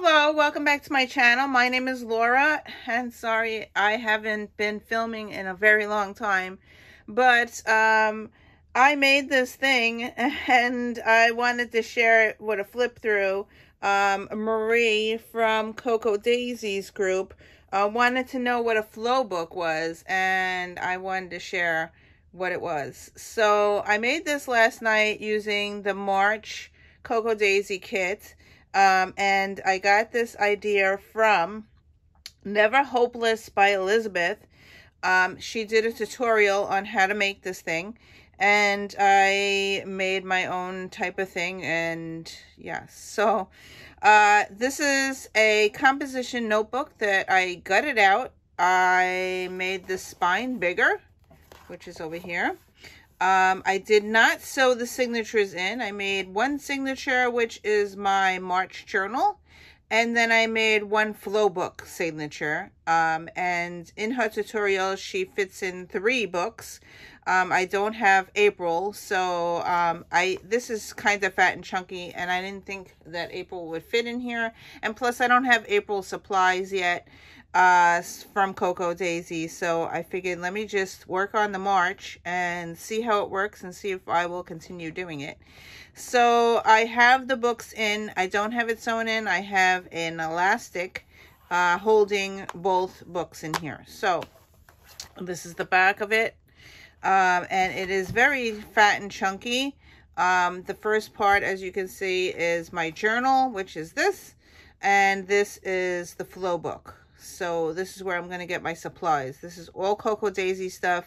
Hello, welcome back to my channel. My name is Laura, and sorry I haven't been filming in a very long time, but I made this thing and I wanted to share it with a flip through. Marie from Coco Daisy's group wanted to know what a flow book was, and I wanted to share what it was. So I made this last night using the March Coco Daisy kit. And I got this idea from Never Hopeless by Elizabeth. She did a tutorial on how to make this thing, and I made my own type of thing. And yeah, so this is a composition notebook that I gutted out. I made the spine bigger, which is over here. I did not sew the signatures in. I made one signature, which is my March journal, and then I made one flow book signature. And in her tutorial, she fits in 3 books. I don't have April, so this is kind of fat and chunky, and I didn't think that April would fit in here. And plus, I don't have April supplies yet from Coco Daisy, so I figured let me just work on the March and see how it works and see if I will continue doing it. So I have the books in. I don't have it sewn in. I have an elastic holding both books in here. So this is the back of it, and it is very fat and chunky. The first part, as you can see, is my journal, which is this, and this is the flow book. So this is where I'm going to get my supplies. This is all Coco Daisy stuff,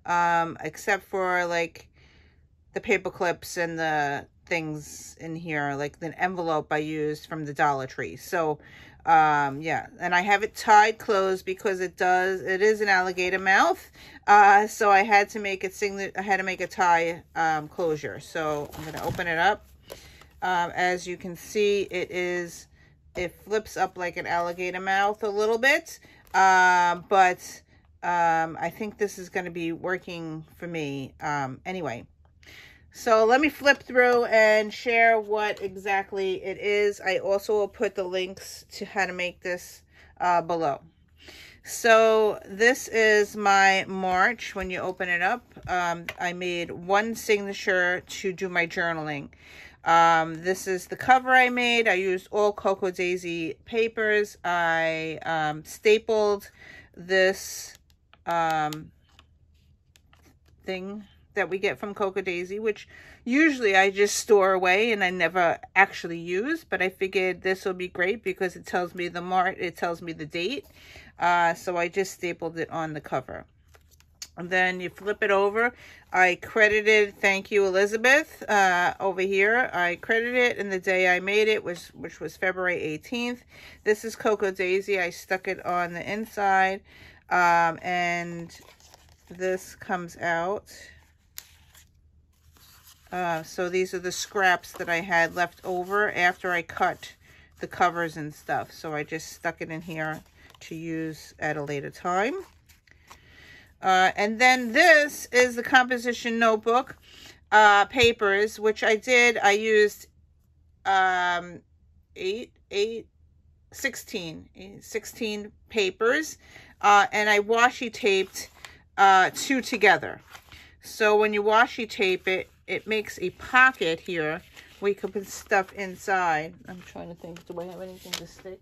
except for like the paper clips and the things in here, like the envelope I used from the Dollar Tree. So yeah, and I have it tied closed because it is an alligator mouth. So I had to make it I had to make a tie closure. So I'm going to open it up. As you can see, it flips up like an alligator mouth a little bit, but I think this is going to be working for me anyway. So let me flip through and share what exactly it is. I also will put the links to how to make this below. So this is my March. When you open it up, I made one signature to do my journaling. This is the cover I made. I used all Coco Daisy papers. I stapled this thing that we get from Coco Daisy, which usually I just store away and I never actually use, but I figured this will be great because it tells me the March, it tells me the date. So I just stapled it on the cover. And then you flip it over. I credited, thank you, Elizabeth, over here. I credited it in the day I made it, which was February 18th. This is Coco Daisy. I stuck it on the inside. And this comes out. So these are the scraps that I had left over after I cut the covers and stuff. So I just stuck it in here to use at a later time. And then this is the composition notebook papers, which I did. I used 16 papers, and I washi taped 2 together. So when you washi tape it, it makes a pocket here where you can put stuff inside. I'm trying to think, do I have anything to stick?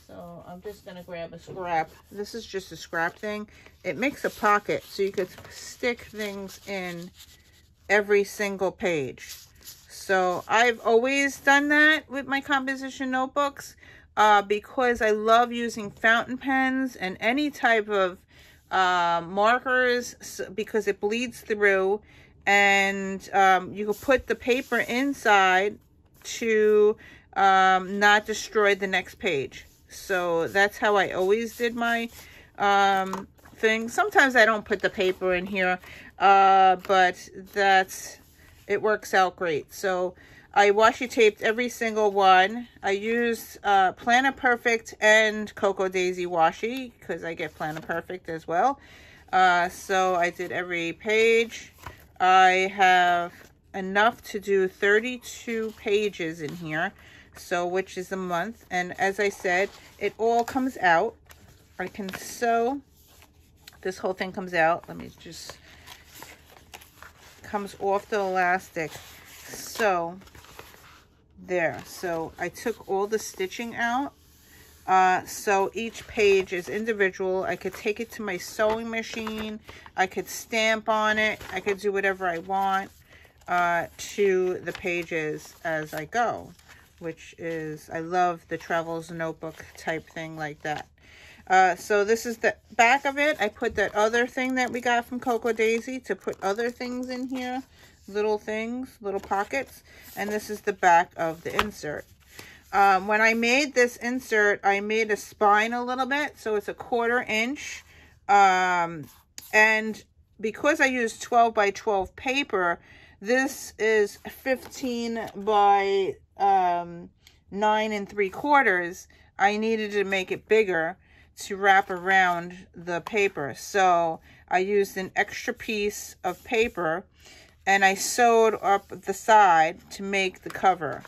So I'm just going to grab a scrap. This is just a scrap thing. It makes a pocket so you could stick things in every single page. So I've always done that with my composition notebooks because I love using fountain pens and any type of markers because it bleeds through, and you can put the paper inside to not destroy the next page. So that's how I always did my thing. Sometimes I don't put the paper in here, but it works out great. So I washi taped every single one. I used Planner Perfect and Coco Daisy washi because I get Planner Perfect as well. So I did every page. I have enough to do 32 pages in here. So which is a month. And as I said, it all comes out. I can sew. This whole thing comes out. Let me just, comes off the elastic. So there. So I took all the stitching out. So each page is individual. I could take it to my sewing machine. I could stamp on it. I could do whatever I want to the pages as I go, which is, I love the Travels Notebook type thing like that. So this is the back of it. I put that other thing that we got from Cocoa Daisy to put other things in here. Little things, little pockets. And this is the back of the insert. When I made this insert, I made a spine a little bit. So it's a 1/4 inch. And because I used 12 by 12 paper, this is 15 by 9 3/4. I needed to make it bigger to wrap around the paper. So I used an extra piece of paper and I sewed up the side to make the cover.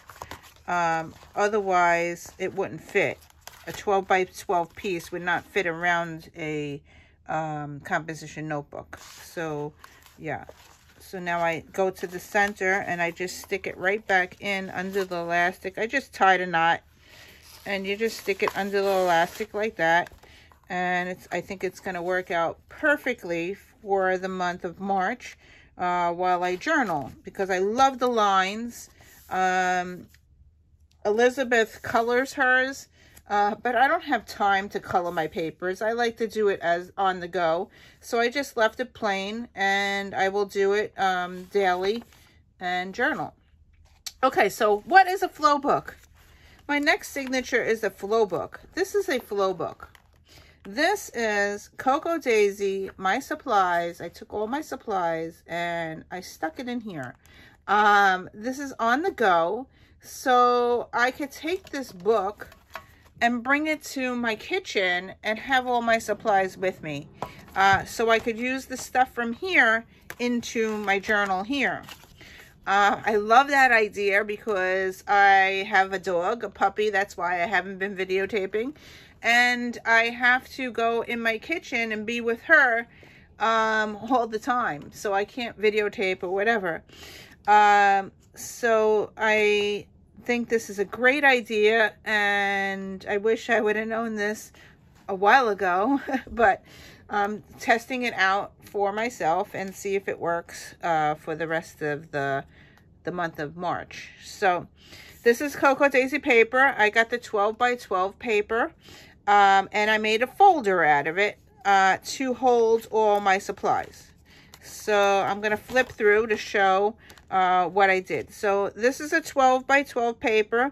Otherwise it wouldn't fit. A 12 by 12 piece would not fit around a composition notebook. So yeah. So now I go to the center and I just stick it right back in under the elastic. I just tied a knot and you just stick it under the elastic like that. And I think it's going to work out perfectly for the month of March while I journal, because I love the lines. Elizabeth colors hers, but I don't have time to color my papers. I like to do it as on the go. So I just left it plain, and I will do it daily and journal. Okay, so what is a flow book? My next signature is a flow book. This is a flow book. This is Cocoa Daisy, my supplies. I took all my supplies and I stuck it in here. This is on the go. So I could take this book and bring it to my kitchen and have all my supplies with me. So I could use the stuff from here into my journal here. I love that idea because I have a dog, a puppy. That's why I haven't been videotaping. And I have to go in my kitchen and be with her all the time. So I can't videotape or whatever. So I think this is a great idea. And I wish I would have known this a while ago. But testing it out for myself and see if it works for the rest of the month of March. So this is Cocoa Daisy paper. I got the 12 by 12 paper. And I made a folder out of it to hold all my supplies. So I'm going to flip through to show what I did. So this is a 12 by 12 paper.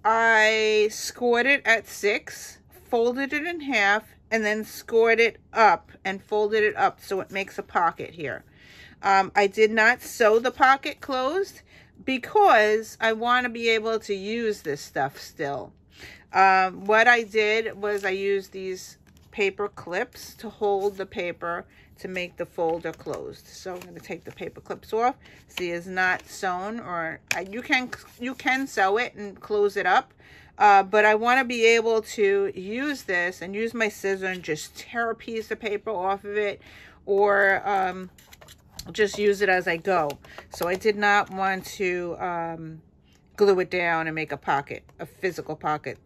I scored it at 6, folded it in half, and then scored it up and folded it up so it makes a pocket here. I did not sew the pocket closed because I want to be able to use this stuff still. What I did was I used these paper clips to hold the paper to make the folder closed. So I'm going to take the paper clips off. See, it's not sewn, or you can sew it and close it up. But I want to be able to use this and use my scissor and just tear a piece of paper off of it, or just use it as I go. So I did not want to glue it down and make a pocket, a physical pocket.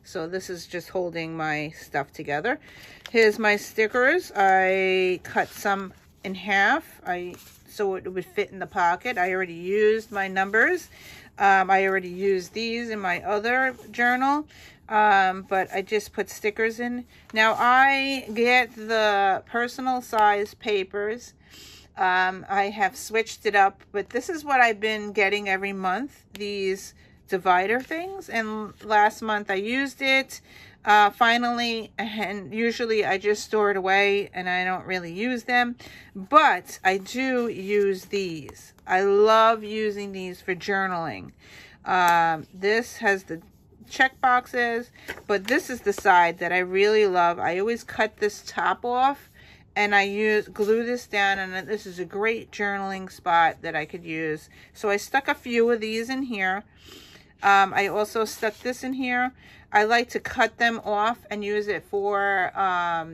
So this is just holding my stuff together. Here's my stickers. I cut some in half so it would fit in the pocket. I already used my numbers. I already used these in my other journal, but I just put stickers in. Now I get the personal size papers. I have switched it up, but this is what I've been getting every month, these divider things, and last month I used it finally, and usually I just store it away and I don't really use them, but I do use these. I love using these for journaling. This has the check boxes, but this is the side that I really love. I always cut this top off and I glue this down, and this is a great journaling spot that I could use. So I stuck a few of these in here. I also stuck this in here. I like to cut them off and use it for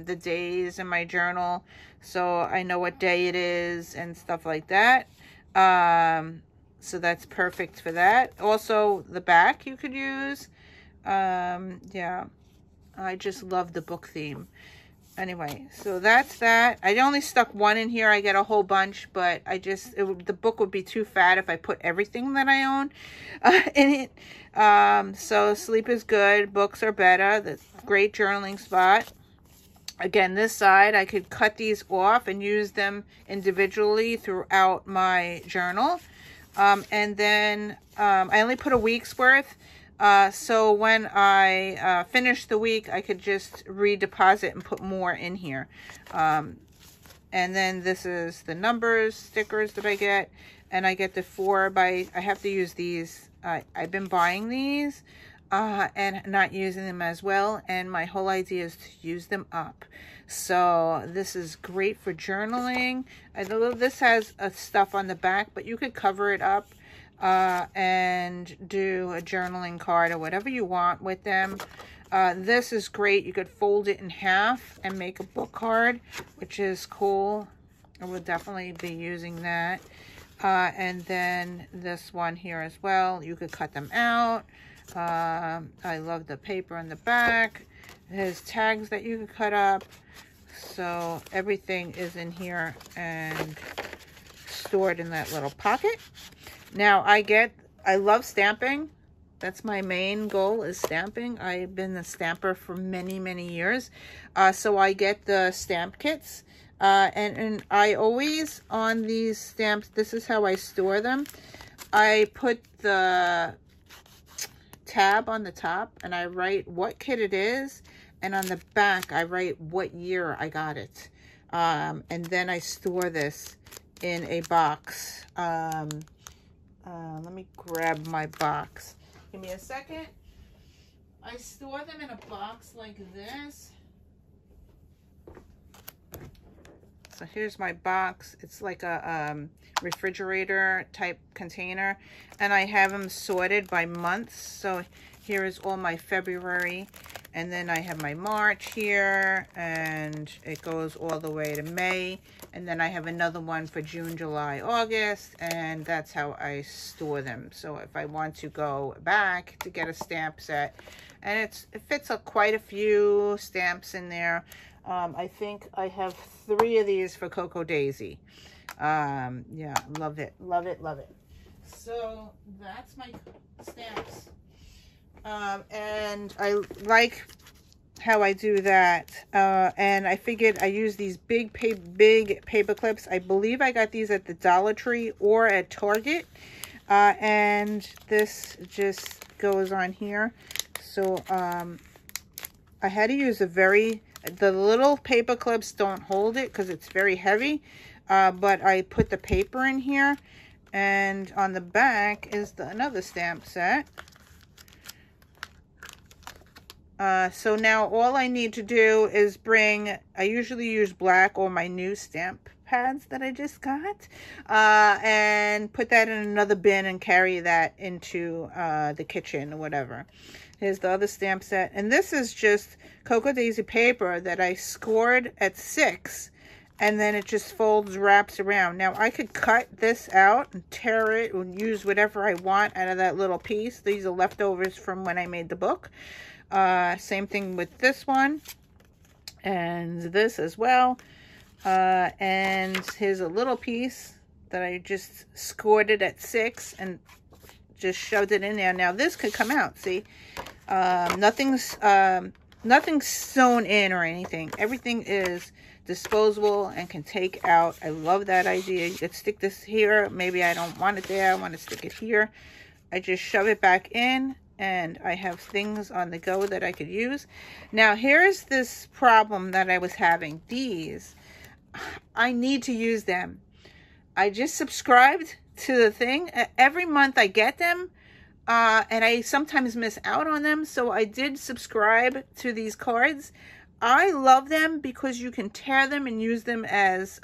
the days in my journal, so I know what day it is and stuff like that. So that's perfect for that. Also, the back you could use. Yeah, I just love the book theme. Anyway, so that's that. I only stuck one in here. I get a whole bunch, but the book would be too fat if I put everything that I own in it. So sleep is good. Books are better. That's a great journaling spot. Again, this side, I could cut these off and use them individually throughout my journal. And then I only put a week's worth. So when I finish the week, I could just redeposit and put more in here. And then this is the numbers, stickers that I get. And I get the 4x, I have to use these. I've been buying these and not using them as well. And my whole idea is to use them up. So this is great for journaling. I know this has stuff on the back, but you could cover it up. And do a journaling card or whatever you want with them. This is great. You could fold it in half and make a book card, which is cool. I will definitely be using that. And then this one here as well. You could cut them out. I love the paper on the back. There's tags that you could cut up. So everything is in here and stored in that little pocket. Now I love stamping. That's my main goal, is stamping. I've been a stamper for many, many years. So I get the stamp kits. And I always, on these stamps, this is how I store them. I put the tab on the top and I write what kit it is. And on the back, I write what year I got it. And then I store this in a box. Let me grab my box. Give me a second. I store them in a box like this. So here's my box. It's like a refrigerator type container. And I have them sorted by months. So here is all my February. And then I have my March here. And it goes all the way to May. And then I have another one for June, July, August, and that's how I store them. So if I want to go back to get a stamp set, and it fits quite a few stamps in there. I think I have 3 of these for Cocoa Daisy. Yeah, love it, love it, love it. So that's my stamps. And I like how I do that, and I figured I use these big paper clips. I believe I got these at the Dollar Tree or at Target, and this just goes on here. So I had to use the little paper clips don't hold it because it's very heavy, but I put the paper in here, and on the back is another stamp set. So now all I need to do is I usually use black or my new stamp pads that I just got, and put that in another bin and carry that into the kitchen or whatever. Here's the other stamp set. And this is just Cocoa Daisy paper that I scored at 6, and then it just wraps around. Now I could cut this out and tear it and use whatever I want out of that little piece. These are leftovers from when I made the book. Same thing with this one and this as well. And here's a little piece that I just scored it at 6 and just shoved it in there. Now this could come out, see? Nothing's sewn in or anything. Everything is disposable and can take out. I love that idea. You could stick this here. Maybe I don't want it there. I want to stick it here. I just shove it back in. And I have things on the go that I could use. Now, here's this problem that I was having. These, I need to use them. I just subscribed to the thing. Every month I get them, and I sometimes miss out on them. So I did subscribe to these cards. I love them because you can tear them and use them as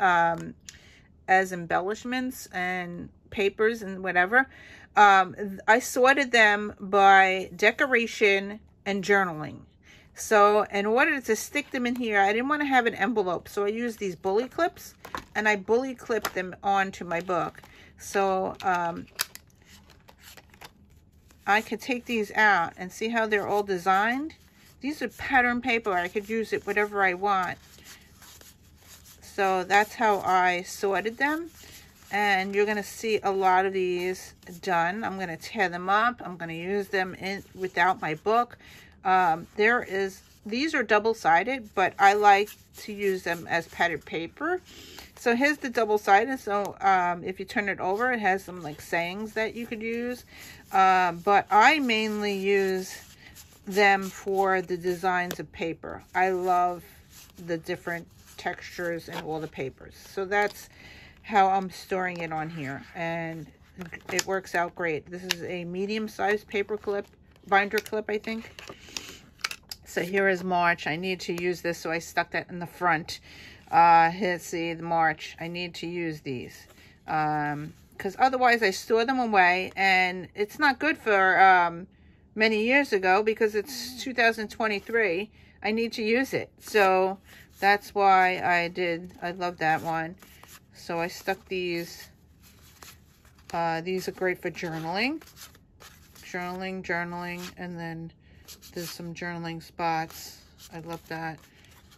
embellishments and papers and whatever. I sorted them by decoration and journaling. So in order to stick them in here, I didn't want to have an envelope. So I used these bully clips, and I bully clipped them onto my book. So I could take these out and see how they're all designed. These are pattern paper. I could use it whatever I want. So that's how I sorted them. And you're going to see a lot of these done. I'm going to tear them up. I'm going to use them without my book. These are double-sided, but I like to use them as patterned paper. So here's the double-sided. So if you turn it over, it has some like sayings that you could use. But I mainly use them for the designs of paper. I love the different textures and all the papers. So that's how I'm storing it on here, and it works out great. This is a medium-sized paper clip, binder clip, I think. So here is March. I need to use this, so I stuck that in the front. Let's see, the March. I need to use these because otherwise I store them away, and it's not good for many years ago because it's 2023. I need to use it, so that's why I love that one. So I stuck these. These are great for journaling, and then there's some journaling spots. I love that,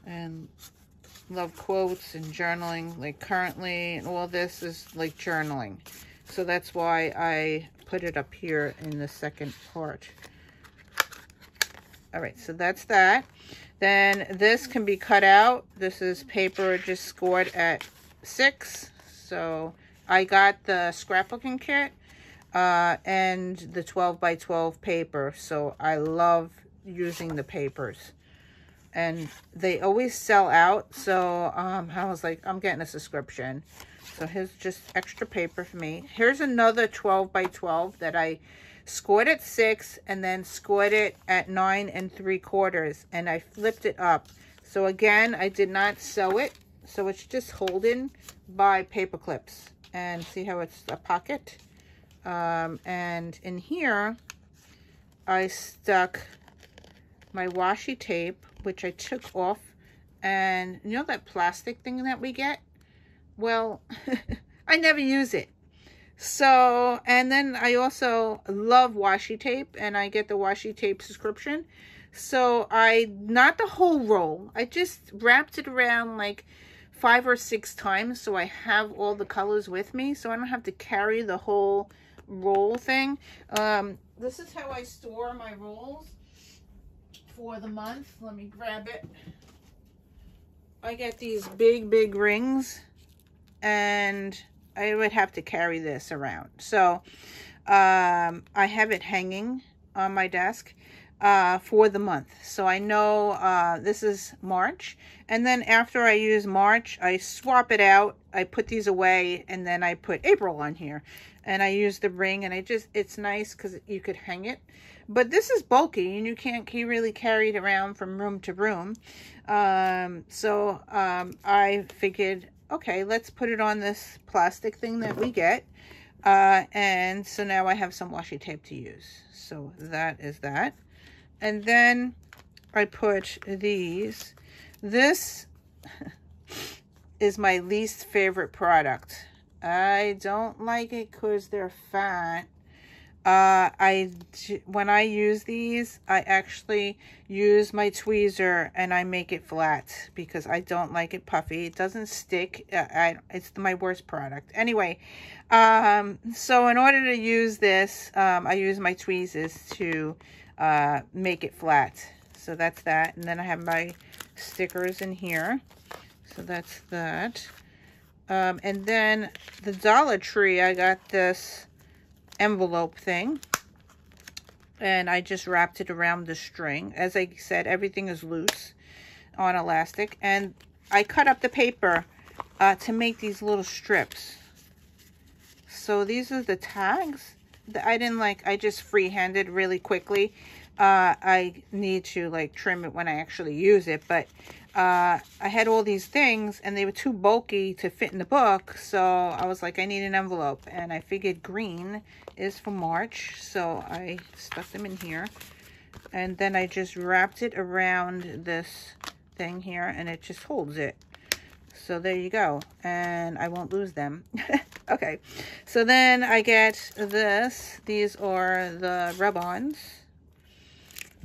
and love quotes and journaling, like currently, and all this is like journaling. So that's why I put it up here in the second part. All right, so that's that. Then this can be cut out. This is paper just scored at 6. So I got the scrapbooking kit and the 12 by 12 paper. So I love using the papers, and they always sell out. So I was like, I'm getting a subscription. So here's just extra paper for me. Here's another 12 by 12 that I scored at 6 and then scored it at 9 3/4, and I flipped it up. So again, I did not sew it. So it's just holding by paper clips, and see how it's a pocket. And in here, I stuck my washi tape, which I took off. And you know that plastic thing that we get? Well, I never use it. So, and then I also love washi tape, and I get the washi tape subscription. So not the whole roll, I just wrapped it around like 5 or 6 times, so I have all the colors with me, so I don't have to carry the whole roll thing. This is how I store my rolls for the month. Let me grab it. I get these big rings, and I would have to carry this around. So I have it hanging on my desk for the month. So I know this is March, and then after I use March, I swap it out. I put these away, and then I put April on here, and I use the ring, and it's nice because you could hang it. But this is bulky, and you can't really carry it around from room to room. So I figured, okay, let's put it on this plastic thing that we get. And so now I have some washi tape to use. So that is that. And then I put these. This is my least favorite product. I don't like it because they're fat. When I use these, I actually use my tweezer and I make it flat because I don't like it puffy. It doesn't stick. It's my worst product. Anyway, so in order to use this, I use my tweezers to make it flat. So that's that. And then I have my stickers in here. So that's that. And then the Dollar Tree, I got this envelope thing, and I just wrapped it around the string. As I said, everything is loose on elastic, and I cut up the paper to make these little strips. So these are the tags that I just freehanded really quickly. I need to like trim it when I actually use it, but I had all these things and they were too bulky to fit in the book. So I was like, I need an envelope. And I figured green is for March. So I stuck them in here. And then I just wrapped it around this thing here and it just holds it. So there you go. And I won't lose them. Okay. So then I get this. These are the rub-ons.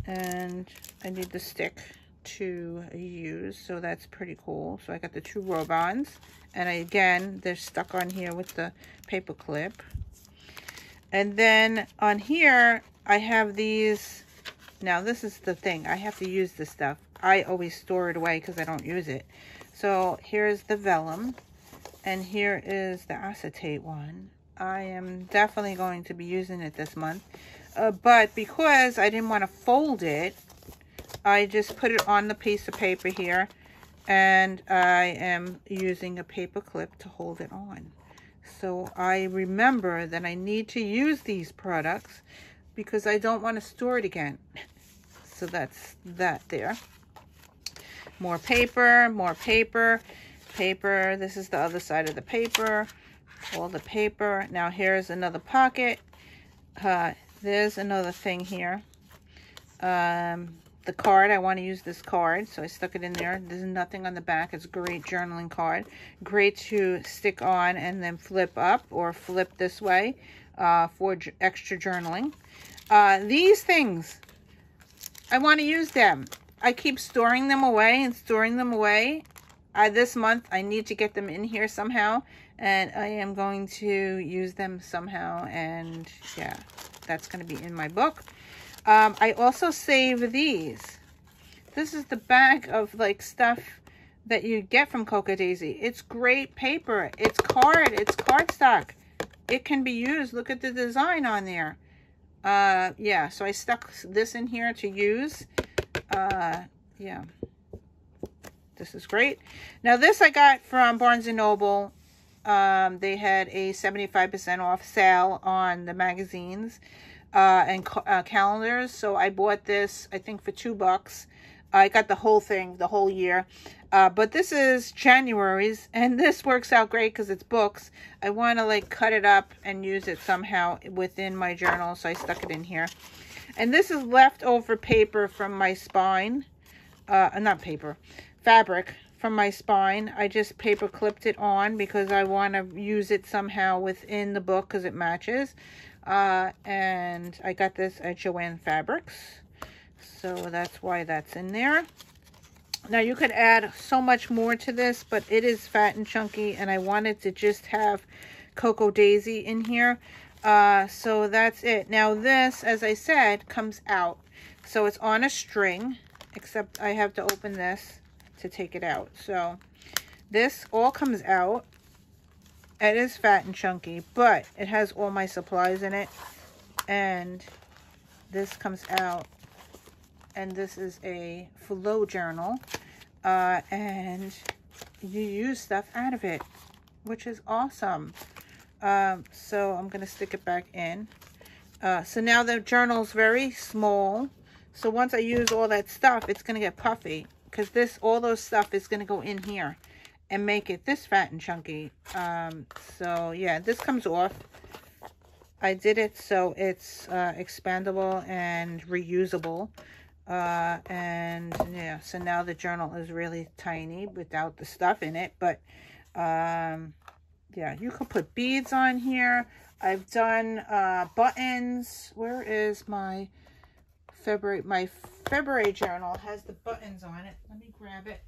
And I need the stick to use. So that's pretty cool. So I got the 2 rub-ons. And again, they're stuck on here with the paper clip. And then on here, I have these. Now, this is the thing. I have to use this stuff. I always store it away because I don't use it. So here's the vellum. And here is the acetate one. I am definitely going to be using it this month. But because I didn't want to fold it, I just put it on the piece of paper here. And I am using a paper clip to hold it on. So I remember that I need to use these products because I don't want to store it again. So that's that there. More paper, more paper, paper. This is the other side of the paper. All the paper. Now here's another pocket. There's another thing here. The card, I want to use this card, so I stuck it in there. There's nothing on the back. It's a great journaling card. Great to stick on and then flip up or flip this way for extra journaling. These things, I want to use them. I keep storing them away and storing them away. This month, I need to get them in here somehow, and I am going to use them somehow, and yeah, that's going to be in my book. I also save these. This is the bag of like stuff that you get from Cocoa Daisy. It's great paper. It's cardstock. It can be used. Look at the design on there. Yeah, so I stuck this in here to use. Yeah, this is great. Now this I got from Barnes & Noble. They had a 75% off sale on the magazines and calendars. So I bought this, I think, for $2. I got the whole thing, the whole year. But this is January's, and this works out great because it's books. I want to like cut it up and use it somehow within my journal, so I stuck it in here. And this is leftover paper from my spine. Not paper, fabric from my spine. I just paper clipped it on because I want to use it somehow within the book because it matches. And I got this at Joann Fabrics. So that's why that's in there. Now you could add so much more to this, but it is fat and chunky, and I wanted to just have Cocoa Daisy in here. So that's it. Now this, as I said, comes out. So it's on a string, except I have to open this to take it out. So this all comes out. It is fat and chunky, but it has all my supplies in it. And this comes out. And this is a flow journal. And you use stuff out of it, which is awesome. So I'm going to stick it back in. So now the journal's very small. So once I use all that stuff, it's going to get puffy. Because all those stuff is going to go in here and make it this fat and chunky. So yeah, this comes off. I did it so it's expandable and reusable. And yeah, so now the journal is really tiny without the stuff in it. But yeah, you could put beads on here. I've done buttons. Where is my February? My February journal has the buttons on it. Let me grab it.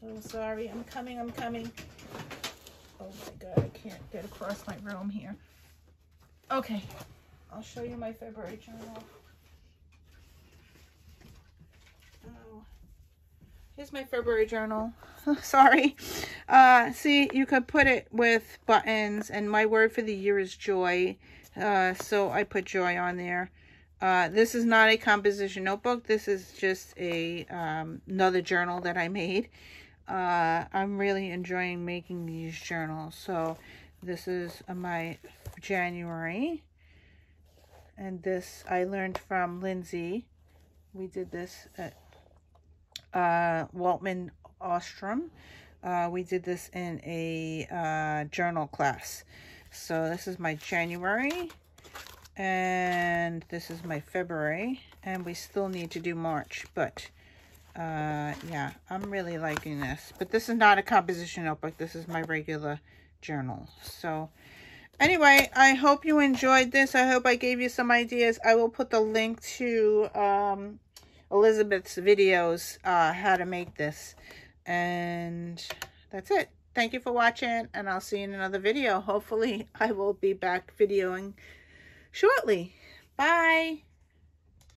Oh, sorry. I'm coming. Oh my God, I can't get across my room here. Okay, I'll show you my February journal. Oh, here's my February journal. Sorry. See, you could put it with buttons, and my word for the year is joy. So I put joy on there. This is not a composition notebook. This is just a another journal that I made. I'm really enjoying making these journals. So this is my January. And this I learned from Lindsay We did this at Waltman Ostrom. We did this in a journal class. So this is my January, and this is my February, and we still need to do March, but yeah, I'm really liking this. But this is not a composition notebook. This is my regular journal. So anyway, I hope you enjoyed this. I hope I gave you some ideas. I will put the link to Elizabeth's videos, how to make this. And that's it. Thank you for watching, and I'll see you in another video. Hopefully, I will be back videoing shortly. Bye.